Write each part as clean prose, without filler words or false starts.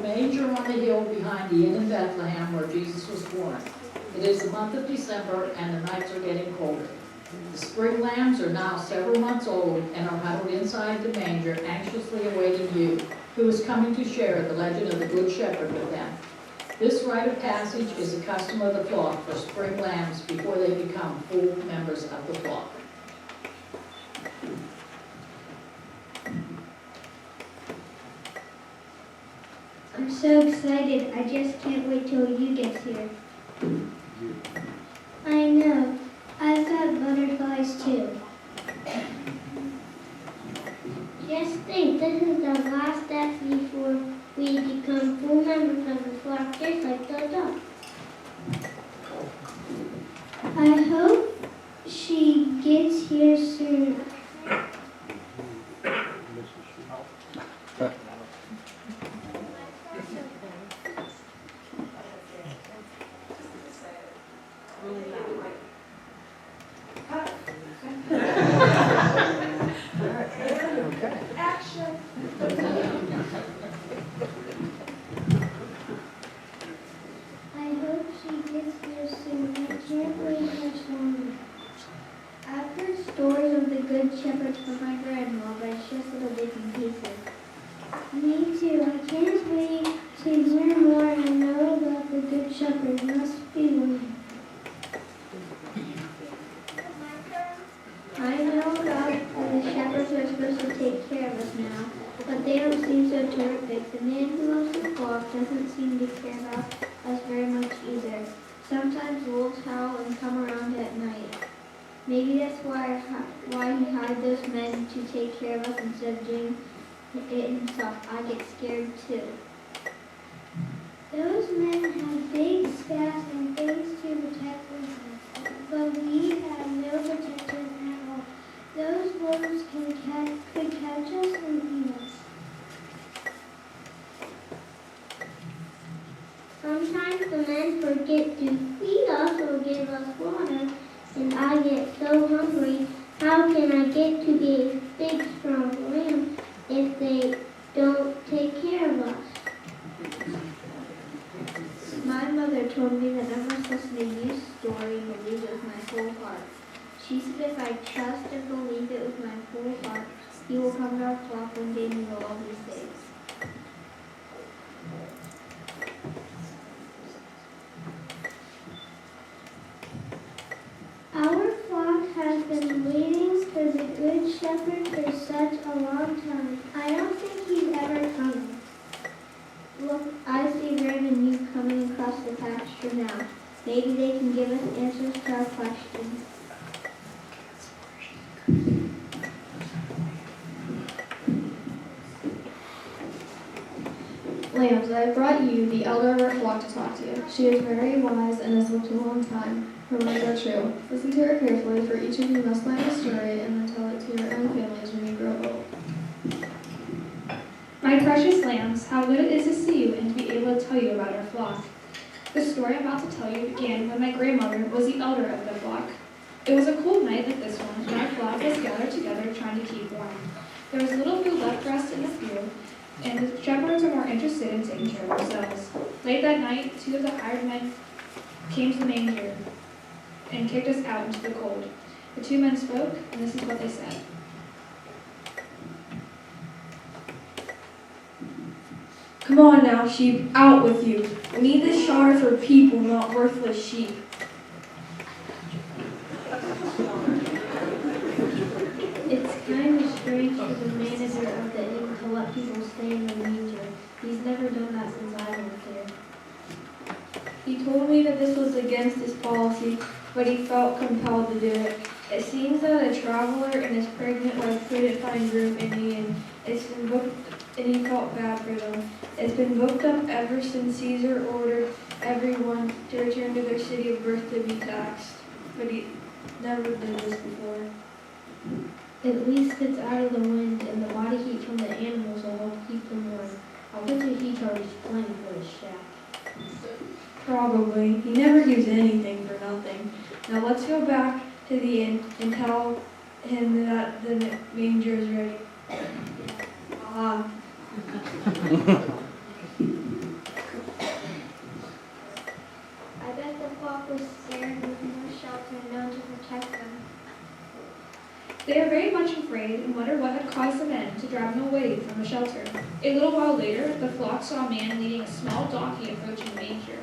manger on the hill behind the inn in Bethlehem where Jesus was born. It is the month of December and the nights are getting colder. The spring lambs are now several months old and are huddled inside the manger, anxiously awaiting you, who is coming to share the legend of the Good Shepherd with them. This rite of passage is a custom of the flock for spring lambs before they become full members of the flock. I'm so excited. I just can't wait till you get here. I know. I've got butterflies too. Just think, this is the last step before we become full members of the flock, just like the dog. I hope she gets here soon. I hope she gets here soon. I can't wait much longer. I've heard stories of the Good Shepherd from my grandma, but it's just little bits and pieces. Me too. I can't wait to hear more and know that the Good Shepherd must be one. I know that the shepherds are supposed to take care of us now, but they don't seem so terrific. The man who owns the flock doesn't seem to care about us very much either. Sometimes wolves howl and come around at night. Maybe that's why he hired those men to take care of us instead of doing it himself. I get scared too. Those men have big staffs and things to protect us, but we have no protection at all. Those wolves could catch us and eat us. Sometimes the men forget to feed us or give us water, and I get so hungry. How can I get to be a big, strong lamb if they don't take care of us? My mother told me that I must listen to You's story and believe it with my whole heart. She said if I trust and believe it with my whole heart, he will come to our flock one day and will all be saved. Our flock has been waiting for the Good Shepherd for such a long time. I don't think he's ever coming. Look, I see Ren and you coming across the pasture now. Maybe they can give us answers to our questions. Lambs, I have brought you the elder of our flock to talk to you. She is very wise and has lived a long time. Her words are true. Listen to her carefully, for each of you must learn a story and then tell it to your own families when you grow old. My precious lambs, how good it is to see you and to be able to tell you about our flock. The story I'm about to tell you began when my grandmother was the elder of the flock. It was a cold night like this one when our flock was gathered together trying to keep warm. There was little food left for us in the field, and the shepherds were more interested in taking care of themselves. Late that night, 2 of the hired men came to the manger and kicked us out into the cold. The 2 men spoke, and this is what they said. Come on now, sheep, out with you. We need this shelter for people, not worthless sheep. It's kind of strange for the manager of the inn to let people stay in the manger. He's never done that since I worked there. He told me that this was against his policy, but he felt compelled to do it. It seems that a traveler and his pregnant wife couldn't find room in the inn. It's been booked, and he felt bad for them. It's been booked up ever since Caesar ordered everyone to return to their city of birth to be taxed. But he never did this before. At least it's out of the wind, and the body heat from the animals will help keep them warm. I'll bet you he charges plenty for his shack. Probably. He never gives anything for nothing. Now let's go back to the inn and tell him that the manger is ready. Ah. caused the men to drive them away from the shelter. A little while later, the flock saw a man leading a small donkey approaching the manger.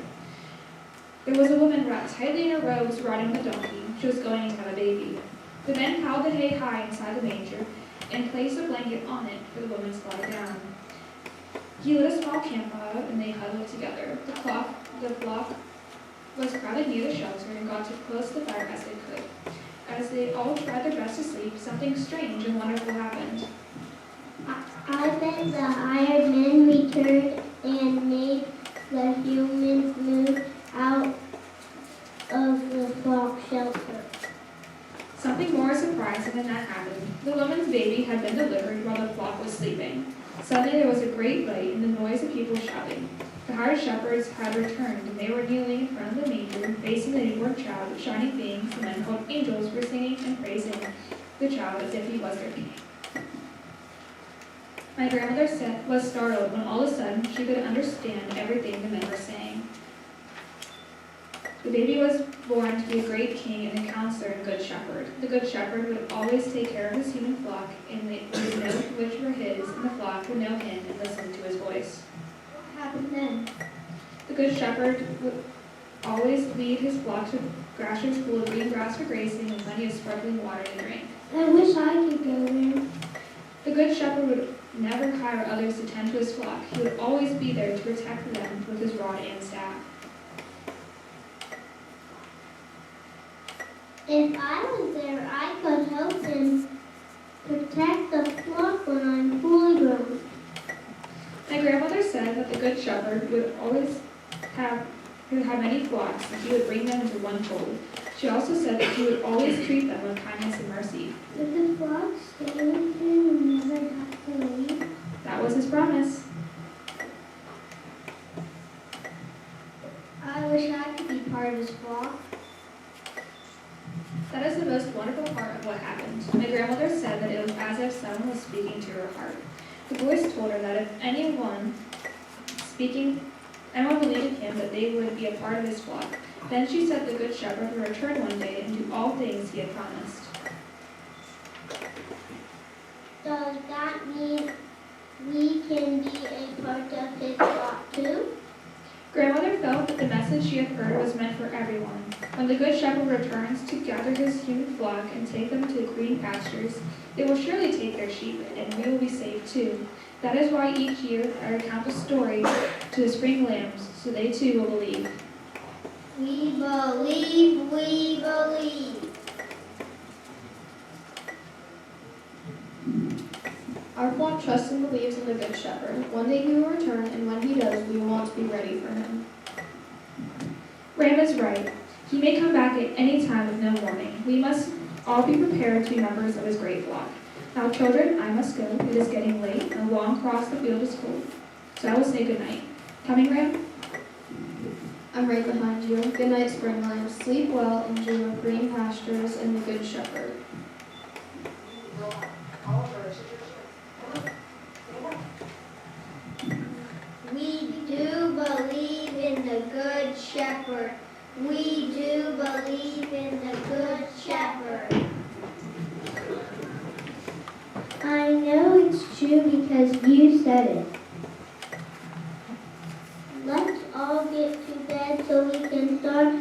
There was a woman wrapped tightly in her robes riding the donkey. She was going to have a baby. The men piled the hay high inside the manger and placed a blanket on it for the woman to lie down. He lit a small campfire and they huddled together. The flock was crowded near the shelter and got as close to the fire as they could. As they all tried their best to sleep, something strange and wonderful happened. I bet the hired men returned and made the humans move out of the flock shelter. Something more surprising than that happened. The woman's baby had been delivered while the flock was sleeping. Suddenly there was a great light and the noise of people shouting. The hired shepherds had returned, and they were kneeling in front of the manger, facing the newborn child with shining beings. The men called angels were singing and praising the child as if he was their king. My grandmother was startled when all of a sudden she could understand everything the men were saying. The baby was born to be a great king and a counselor and good shepherd. The good shepherd would always take care of his human flock, and they would know which were his, and the flock would know him and listen to his voice. What happened then? The good shepherd would always lead his flock to pastures full of green grass for grazing and plenty of sparkling water to drink. I wish I could go there. The good shepherd would never hire others to tend to his flock. He would always be there to protect them with his rod and staff. If I was there, I could help him protect the flock when I'm fully grown. My grandmother said that the good shepherd would have many flocks, and he would bring them into one fold. She also said that he would always treat them with kindness and mercy. Would the flock stay with him and never have to leave? That was his promise. I wish I could be part of his flock. That is the most wonderful part of what happened. My grandmother said that it was as if someone was speaking to her heart. The voice told her that if anyone believed in him, that they would be a part of his flock. Then she said the good shepherd would return one day and do all things he had promised. Does that mean we can be a part of his flock too? Grandmother felt that the message she had heard was meant for everyone. When the good shepherd returns to gather his human flock and take them to green pastures, they will surely take their sheep, and we will be saved too. That is why each year I recount the story to the spring lambs, so they too will believe. We believe, we believe. Our flock trusts and believes in the Good Shepherd. One day he will return, and when he does, we want to be ready for him. Ram is right. He may come back at any time with no warning. We must all be prepared to be members of his great flock. Now, children, I must go. It is getting late, and a long cross the field is cold. So I will say good night. Coming, Ram? I'm right behind you. Good night, spring lambs. Sleep well and dream of green pastures and the Good Shepherd. We do believe in the Good Shepherd. We do believe in the Good Shepherd. I know it's true because you said it. Let's all get to bed so we can start